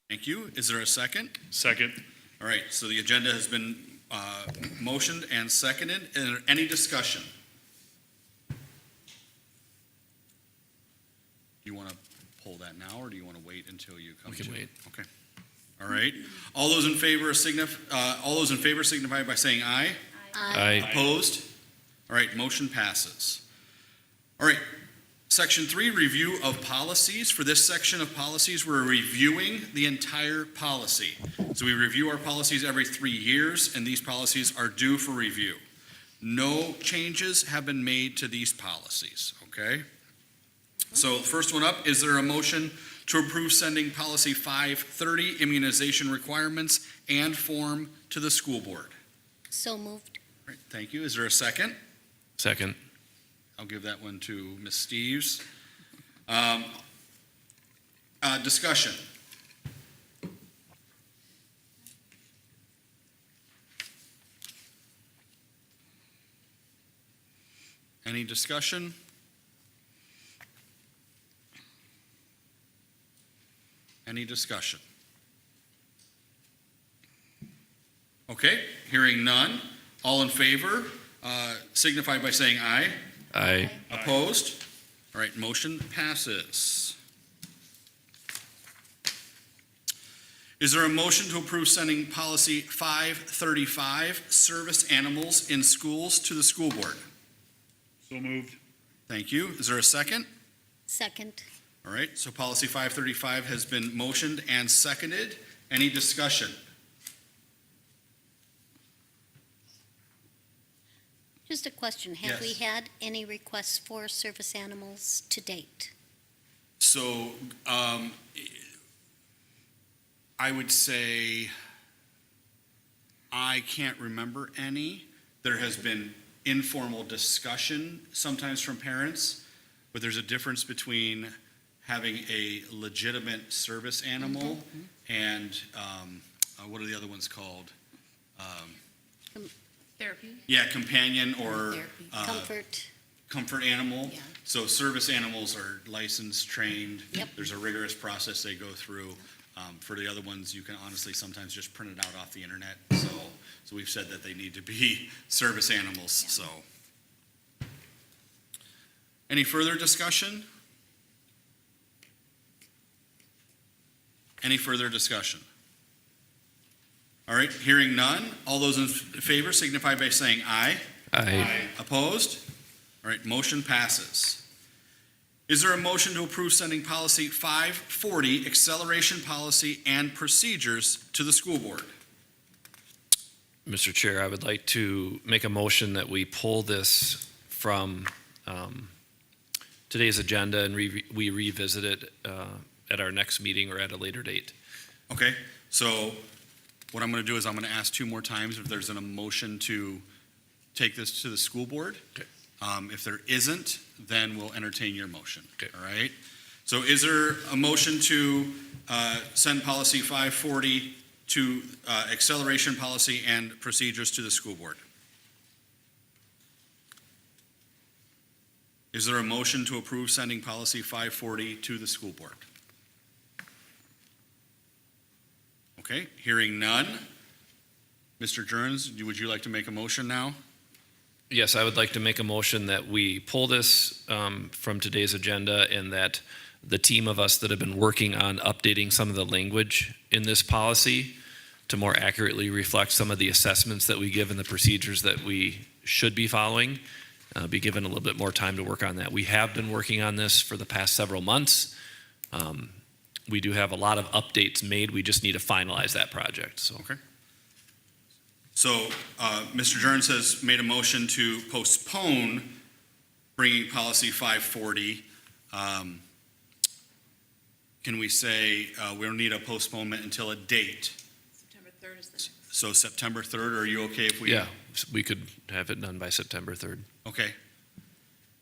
Thank you. Is there a second? Second. All right, so the agenda has been motioned and seconded. Is there any discussion? Do you want to pull that now, or do you want to wait until you come? We can wait. Okay. All right. All those in favor signify by saying aye. Aye. Opposed? All right, motion passes. All right, Section 3, review of policies. For this section of policies, we're reviewing the entire policy. So we review our policies every 3 years, and these policies are due for review. No changes have been made to these policies, okay? So first one up, is there a motion to approve sending policy 530, immunization requirements and form, to the school board? So moved. All right, thank you. Is there a second? Second. I'll give that one to Ms. Steves. Discussion. Any discussion? Any discussion? Okay, hearing none. All in favor, signify by saying aye. Aye. Opposed? All right, motion passes. Is there a motion to approve sending policy 535, service animals in schools, to the school board? So moved. Thank you. Is there a second? Second. All right, so policy 535 has been motioned and seconded. Any discussion? Just a question. Have we Yes. had any requests for service animals to date? So, I would say I can't remember any. There has been informal discussion sometimes from parents, but there's a difference between having a legitimate service animal and, what are the other ones called? Therapy? Yeah, companion or Therapy. comfort animal. Yeah. So service animals are licensed, trained. Yep. There's a rigorous process they go through. For the other ones, you can honestly sometimes just print it out off the internet. So we've said that they need to be service animals, so. Any further discussion? Any further discussion? All right, hearing none. All those in favor signify by saying aye. Aye. Opposed? All right, motion passes. Is there a motion to approve sending policy 540, acceleration policy and procedures, to the school board? Mr. Chair, I would like to make a motion that we pull this from today's agenda and we revisit it at our next meeting or at a later date. Okay, so what I'm going to do is I'm going to ask 2 more times if there's a motion to take this to the school board. Okay. If there isn't, then we'll entertain your motion. Okay. All right? So is there a motion to send policy 540 to acceleration policy and procedures to the school board? Is there a motion to approve sending policy 540 to the school board? Okay, hearing none. Mr. Jerns, would you like to make a motion now? Yes, I would like to make a motion that we pull this from today's agenda and that the team of us that have been working on updating some of the language in this policy to more accurately reflect some of the assessments that we give and the procedures that we should be following, be given a little bit more time to work on that. We have been working on this for the past several months. We do have a lot of updates made. We just need to finalize that project. So. Okay. So, Mr. Jerns has made a motion to postpone bringing policy 540. Can we say we'll need a postponement until a date? September 3rd is the next. So September 3rd, are you okay if we? Yeah, we could have it done by September 3rd. Okay.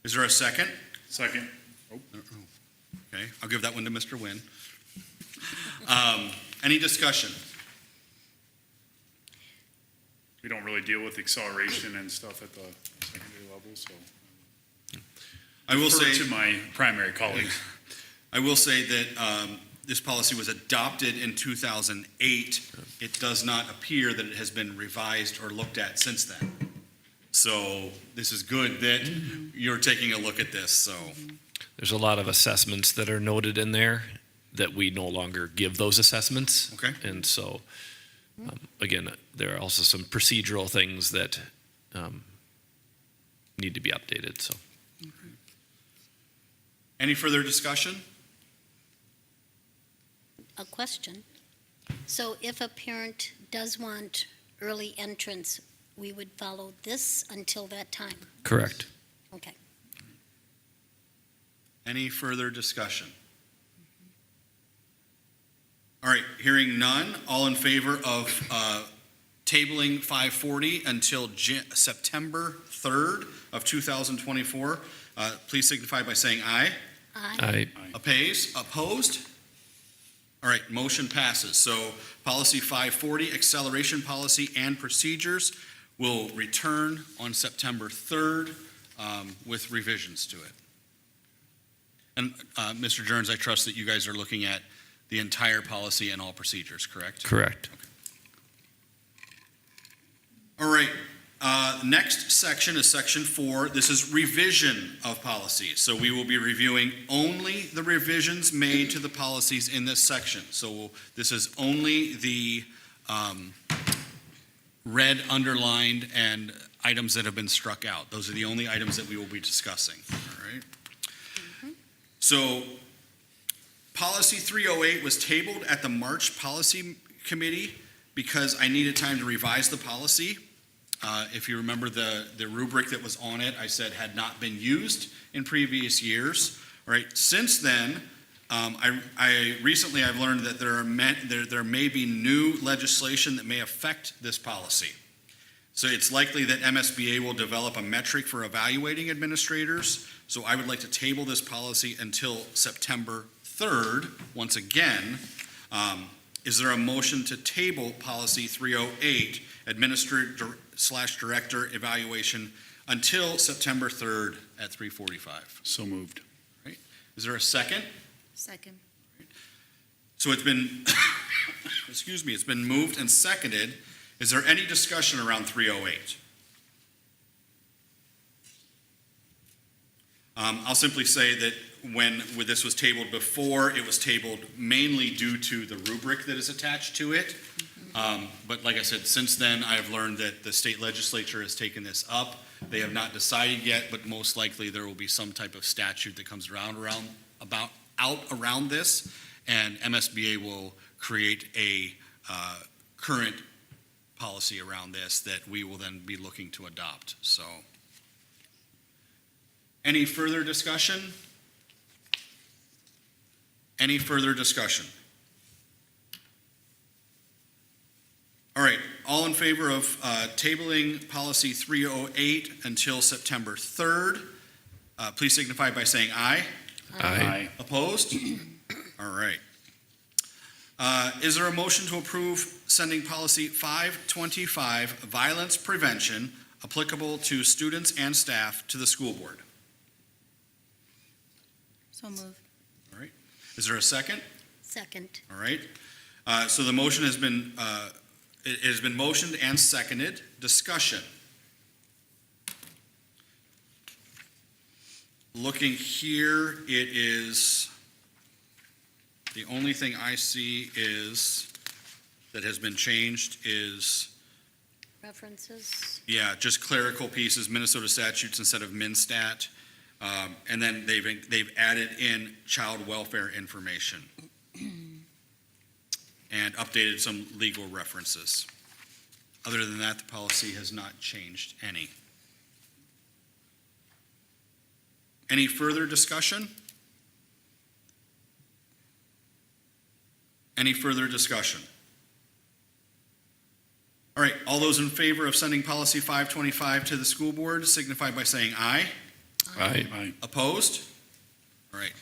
Is there a second? Second. Okay, I'll give that one to Mr. Wynn. Any discussion? We don't really deal with acceleration and stuff at the secondary level, so. I will Refer say to my primary colleagues. I will say that this policy was adopted in 2008. It does not appear that it has been revised or looked at since then. So this is good that you're taking a look at this, so. There's a lot of assessments that are noted in there that we no longer give those assessments. Okay. And so, again, there are also some procedural things that need to be updated, so. Any further discussion? A question. So if a parent does want early entrance, we would follow this until that time? Correct. Okay. Any further discussion? All right, hearing none, all in favor of tabling 540 until September 3rd of 2024, please signify by saying aye. Aye. Opposed? All right, motion passes. So policy 540, acceleration policy and procedures, will return on September 3rd with revisions to it. And Mr. Jones, I trust that you guys are looking at the entire policy and all procedures, correct? Correct. All right, next section is section 4. This is revision of policies. So we will be reviewing only the revisions made to the policies in this section. So this is only the red, underlined, and items that have been struck out. Those are the only items that we will be discussing, all right? So policy 308 was tabled at the March Policy Committee because I needed time to revise the policy. If you remember the rubric that was on it, I said had not been used in previous years. Right? Since then, I've learned that there may be new legislation that may affect this policy. So it's likely that MSBA will develop a metric for evaluating administrators. So I would like to table this policy until September 3rd, once again. Is there a motion to table policy 308, administrator/director evaluation, until September 3rd at 3:45? So moved. Right? Is there a second? Second. So it's been, excuse me, it's been moved and seconded. Is there any discussion around 308? I'll simply say that when this was tabled before, it was tabled mainly due to the rubric that is attached to it. But like I said, since then, I have learned that the state legislature has taken this up. They have not decided yet, but most likely there will be some type of statute that comes around this, and MSBA will create a current policy around this that we will then be looking to adopt. So, any further discussion? Any further discussion? All right, all in favor of tabling policy 308 until September 3rd, please signify by saying aye. Aye. Opposed? All right. Is there a motion to approve sending policy 525, violence prevention, applicable to students and staff, to the school board? So moved. All right. Is there a second? Second. All right. So the motion has been, it has been motioned and seconded. Discussion. Looking here, it is, the only thing I see is, that has been changed is, References. yeah, just clerical pieces, Minnesota statutes instead of MinStat. And then they've added in child welfare information and updated some legal references. Other than that, the policy has not changed any. Any further discussion? Any further discussion? All right, all those in favor of sending policy 525 to the school board signify by saying aye. Aye. Aye. Opposed? All right.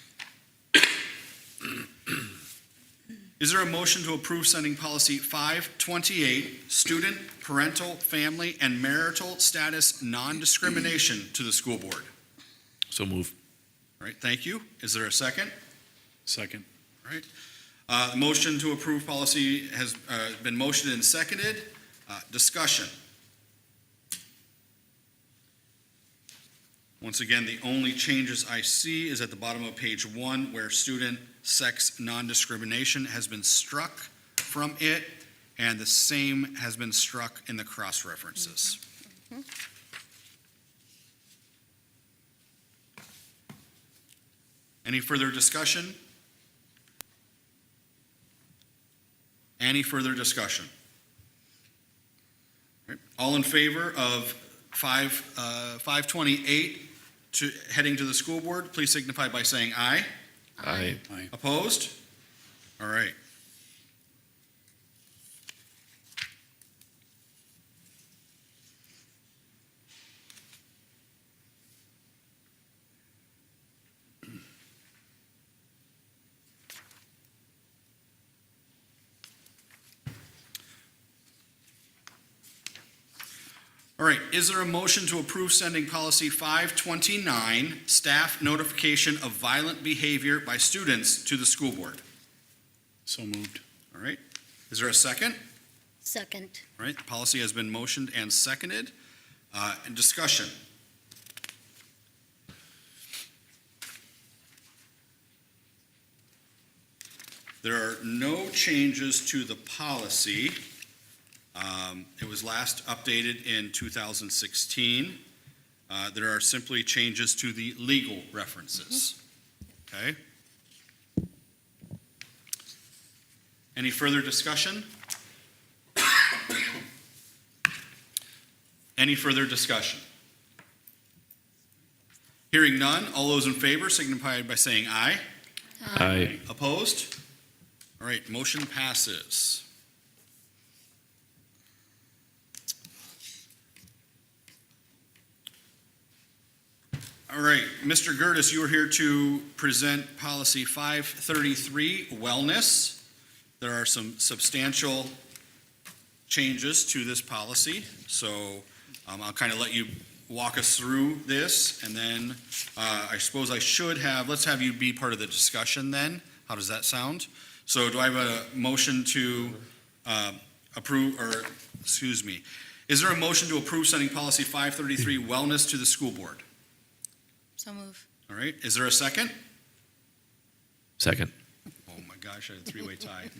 Is there a motion to approve sending policy 528, student, parental, family, and marital status non-discrimination, to the school board? So move. All right, thank you. Is there a second? Second. All right. The motion to approve policy has been motioned and seconded. Discussion. Once again, the only changes I see is at the bottom of page 1 where student sex non-discrimination has been struck from it, and the same has been struck in the cross-references. Any further discussion? Any further discussion? All right. All in favor of 528 heading to the school board, please signify by saying aye. Aye. Opposed? All right. All right, is there a motion to approve sending policy 529, staff notification of violent behavior by students, to the school board? So moved. All right, is there a second? Second. All right, the policy has been motioned and seconded. And discussion. There are no changes to the policy. It was last updated in 2016. There are simply changes to the legal references. Okay? Any further discussion? Any further discussion? Hearing none, all those in favor signify by saying aye. Aye. Opposed? All right, motion passes. All right, Mr. Gertis, you are here to present policy 533, wellness. There are some substantial changes to this policy, so I'll kind of let you walk us through this, and then I suppose I should have, let's have you be part of the discussion then. How does that sound? So do I have a motion to approve, or, excuse me, is there a motion to approve sending policy 533, wellness, to the school board? So move. All right, is there a second? Second. Oh my gosh, I had a three-way tie.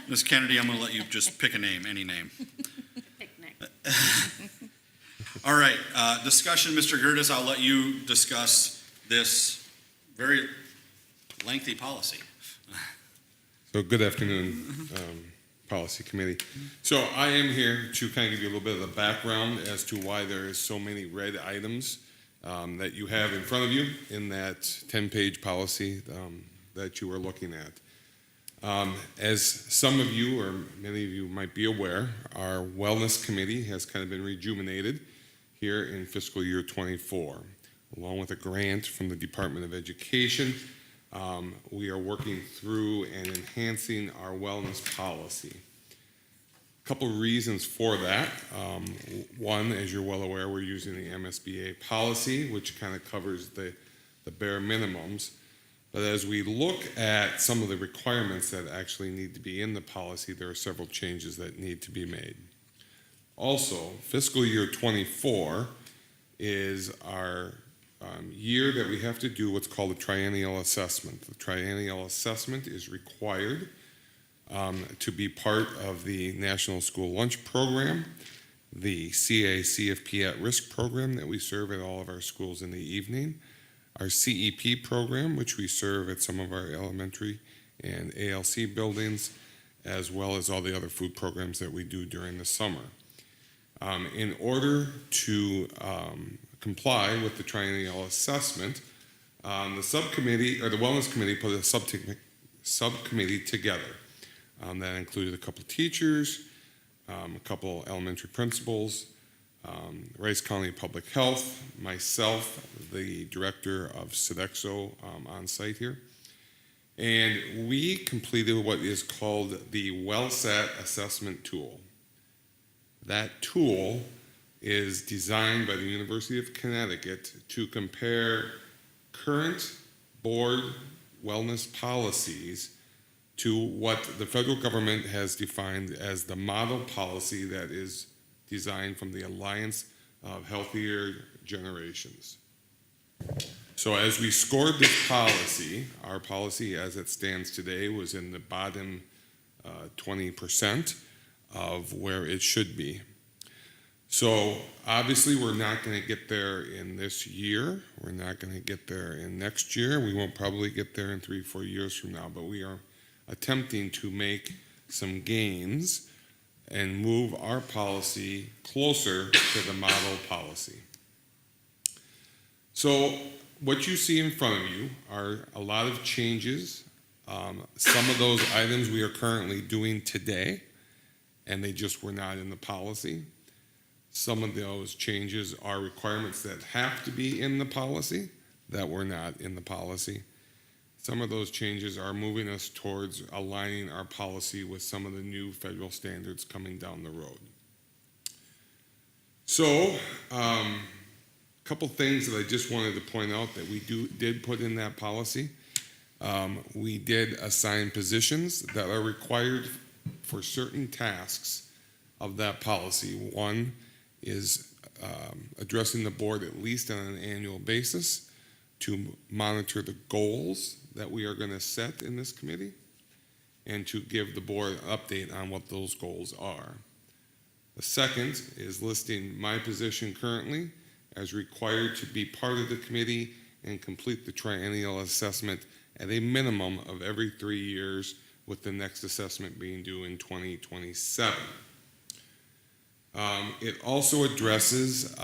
Ms. Kennedy, I'm going to let you just pick a name, any name. Picnic. All right, discussion, Mr. Gertis, I'll let you discuss this very lengthy policy. So good afternoon, Policy Committee. So I am here to kind of give you a little bit of the background as to why there is so many red items that you have in front of you in that 10-page policy that you are looking at. As some of you, or many of you might be aware, our Wellness Committee has kind of been rejuvenated here in fiscal year 24. Along with a grant from the Department of Education, we are working through and enhancing our wellness policy. A couple reasons for that. One, as you're well aware, we're using the MSBA policy, which kind of covers the bare minimums. But as we look at some of the requirements that actually need to be in the policy, there are several changes that need to be made. Also, fiscal year 24 is our year that we have to do what's called a triennial assessment. The triennial assessment is required to be part of the National School Lunch Program, the CA-CFP at-risk program that we serve at all of our schools in the evening, our CEP program, which we serve at some of our elementary and ALC buildings, as well as all the other food programs that we do during the summer. In order to comply with the triennial assessment, the subcommittee, or the Wellness Committee, put a subcommittee together. That included a couple teachers, a couple elementary principals, Rice County Public Health, myself, the director of Sodexo on site here. And we completed what is called the WellSat assessment tool. That tool is designed by the University of Connecticut to compare current board wellness policies to what the federal government has defined as the model policy that is designed from the Alliance of Healthier Generations. So as we scored this policy, our policy as it stands today was in the bottom 20% of where it should be. So obviously we're not going to get there in this year. We're not going to get there in next year. We won't probably get there in 3-4 years from now, but we are attempting to make some gains and move our policy closer to the model policy. So what you see in front of you are a lot of changes. Some of those items we are currently doing today, and they just were not in the policy. Some of those changes are requirements that have to be in the policy that were not in the policy. Some of those changes are moving us towards aligning our policy with some of the new federal standards coming down the road. So, a couple things that I just wanted to point out that we did put in that policy. We did assign positions that are required for certain tasks of that policy. One is addressing the board at least on an annual basis to monitor the goals that we are going to set in this committee and to give the board an update on what those goals are. The second is listing my position currently as required to be part of the committee and complete the triennial assessment at a minimum of every 3 years, with the next assessment being due in 2027. It also addresses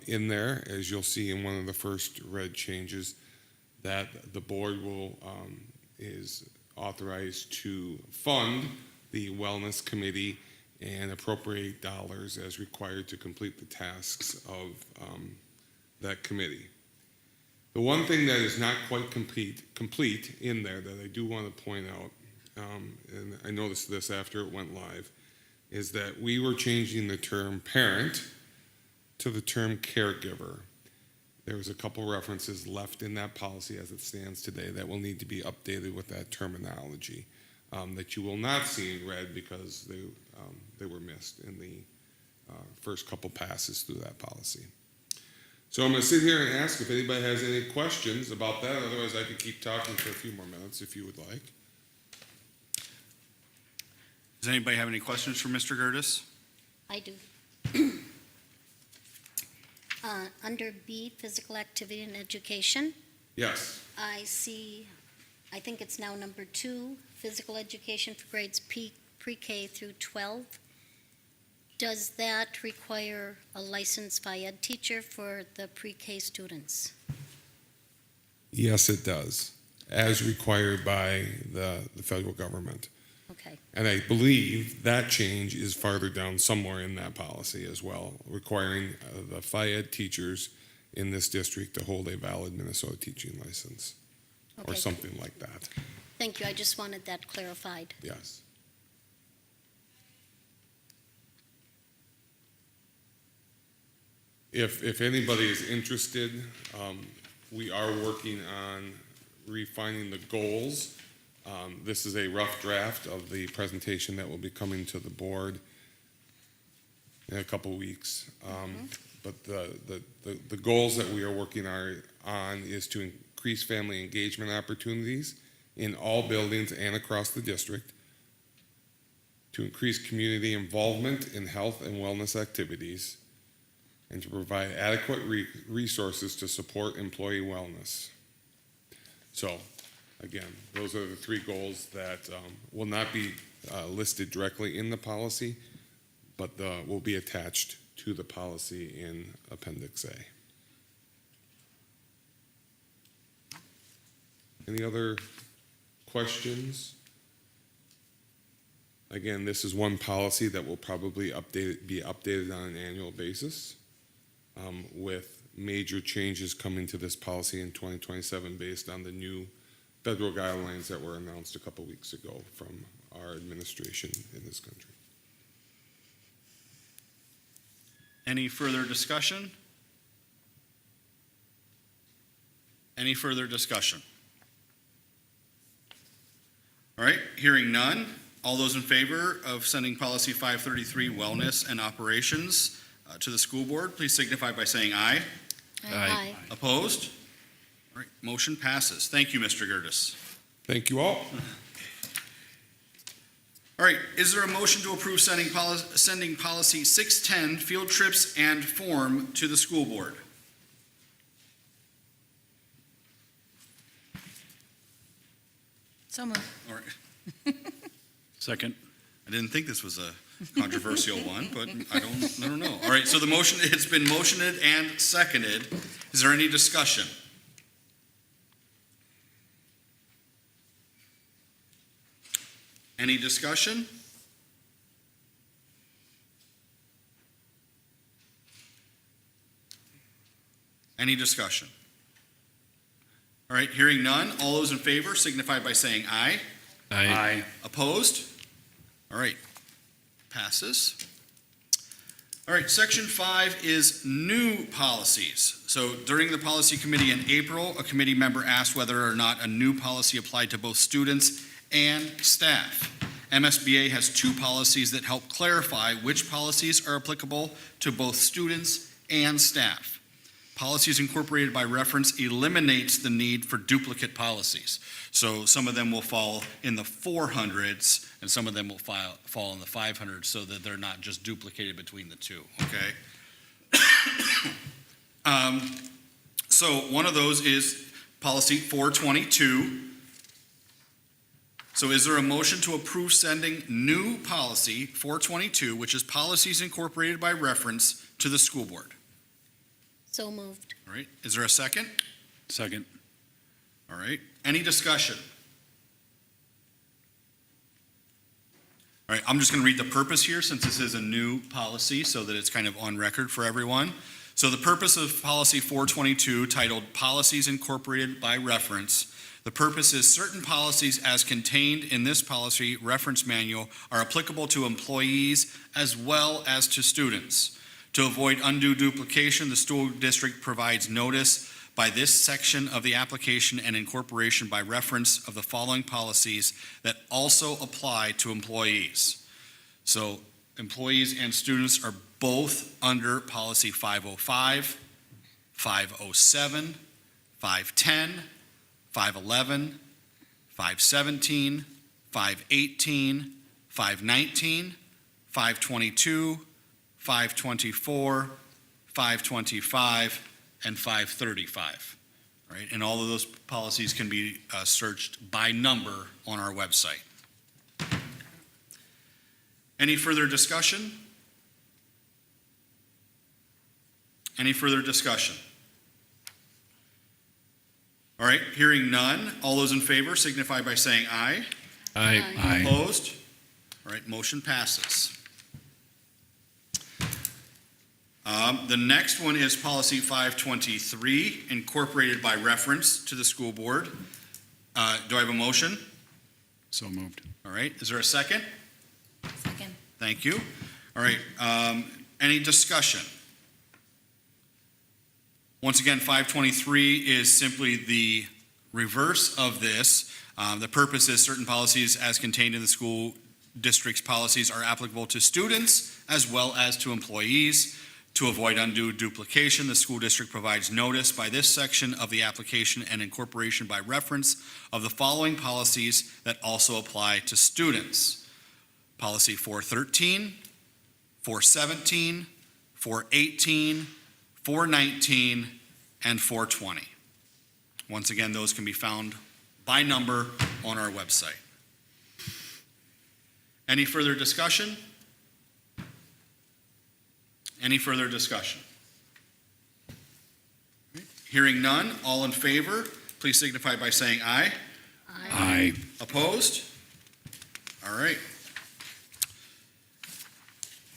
in there, as you'll see in one of the first red changes, that the board is authorized to fund the wellness committee and appropriate dollars as required to complete the tasks of that committee. The one thing that is not quite complete in there that I do want to point out, and I noticed this after it went live, is that we were changing the term parent to the term caregiver. There was a couple references left in that policy as it stands today that will need to be updated with that terminology that you will not see in red because they were missed in the first couple passes through that policy. So I'm going to sit here and ask if anybody has any questions about that. Otherwise, I could keep talking for a few more minutes if you would like. Does anybody have any questions for Mr. Gertis? I do. Under B, physical activity and education, Yes. I see, I think it's now number 2, physical education for grades pre-K through 12. Does that require a licensed ed teacher for the pre-K students? Yes, it does, as required by the federal government. Okay, And I believe that change is farther down somewhere in that policy as well, requiring the ed teachers in this district to hold a valid Minnesota teaching license or okay. something like that. Thank you, I just wanted that clarified. Yes. If anybody is interested, we are working on refining the goals. This is a rough draft of the presentation that will be coming to the board in a couple weeks. But the goals that we are working on is to increase family engagement opportunities in all buildings and across the district, to increase community involvement in health and wellness activities, and to provide adequate resources to support employee wellness. So, again, those are the 3 goals that will not be listed directly in the policy, but will be attached to the policy in Appendix A. Any other questions? Again, this is one policy that will probably be updated on an annual basis, with major changes coming to this policy in 2027 based on the new federal guidelines that were announced a couple weeks ago from our administration in this country. Any further discussion? Any further discussion? All right, hearing none. All those in favor of sending policy 533, wellness and operations, to the school board, please signify by saying aye. Aye. Opposed? All right, motion passes. Thank you, Mr. Gertis. Thank you all. All right, is there a motion to approve sending policy 610, field trips and form, to the school board? So moved. All right, Second. I didn't think this was a controversial one, but I don't know. All right, so the motion, it's been motioned and seconded. Is there any discussion? Any discussion? Any discussion? All right, hearing none. All those in favor signify by saying aye. Aye. Opposed? All right, passes. All right, section 5 is new policies. So during the policy committee in April, a committee member asked whether or not a new policy applied to both students and staff. MSBA has 2 policies that help clarify which policies are applicable to both students and staff. Policies incorporated by reference eliminates the need for duplicate policies. So some of them will fall in the 400s and some of them will fall in the 500s so that they're not just duplicated between the two, okay? So one of those is policy 422. So is there a motion to approve sending new policy 422, which is policies incorporated by reference, to the school board? So moved. All right, is there a second? Second. All right, any discussion? All right, I'm just going to read the purpose here since this is a new policy so that it's kind of on record for everyone. So the purpose of policy 422, titled Policies Incorporated by Reference, the purpose is certain policies as contained in this policy reference manual are applicable to employees as well as to students. To avoid undue duplication, the school district provides notice by this section of the application and incorporation by reference of the following policies that also apply to employees. So employees and students are both under policy 505, 507, 510, 511, 517, 518, 519, 522, 524, 525, and 535, right? And all of those policies can be searched by number on our website. Any further discussion? Any further discussion? All right, hearing none. All those in favor signify by saying aye. Aye. Opposed? All right, motion passes. The next one is policy 523, incorporated by reference to the school board. Do I have a motion? So moved. All right, is there a second? Second. Thank you. All right, any discussion? Once again, 523 is simply the reverse of this. The purpose is certain policies as contained in the school district's policies are applicable to students as well as to employees. To avoid undue duplication, the school district provides notice by this section of the application and incorporation by reference of the following policies that also apply to students. Policy 413, 417, 418, 419, and 420. Once again, those can be found by number on our website. Any further discussion? Any further discussion? Hearing none, all in favor, please signify by saying aye. Aye. Opposed? All right.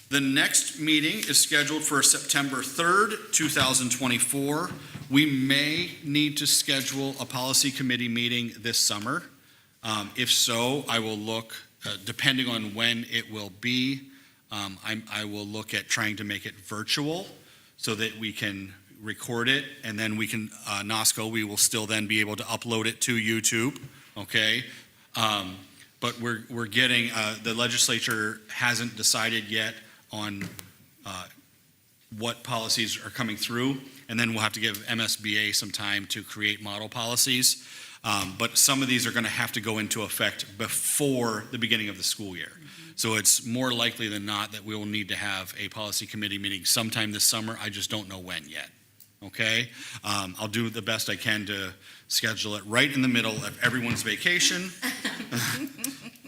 The next meeting is scheduled for September 3rd, 2024. We may need to schedule a policy committee meeting this summer. If so, I will look, depending on when it will be, I will look at trying to make it virtual so that we can record it, and then we can, NOSCO, we will still then be able to upload it to YouTube, okay? but we're getting, the legislature hasn't decided yet on what policies are coming through, and then we'll have to give MSBA some time to create model policies. But some of these are going to have to go into effect before the beginning of the school year. So it's more likely than not that we will need to have a policy committee meeting sometime this summer. I just don't know when yet. Okay? I'll do the best I can to schedule it right in the middle of everyone's vacation.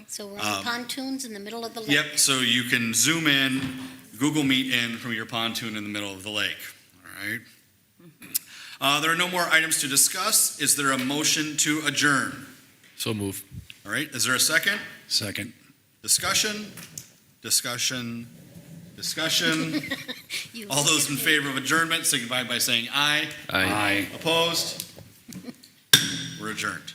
So we're on pontoons in the middle of the lake. Yep, so you can zoom in, Google Meet in from your pontoon in the middle of the lake. All right? There are no more items to discuss. Is there a motion to adjourn? So move. All right, is there a second? Second. Discussion? Discussion? Discussion? You All those in favor of adjournment signify by saying aye. Aye. Opposed? We're adjourned.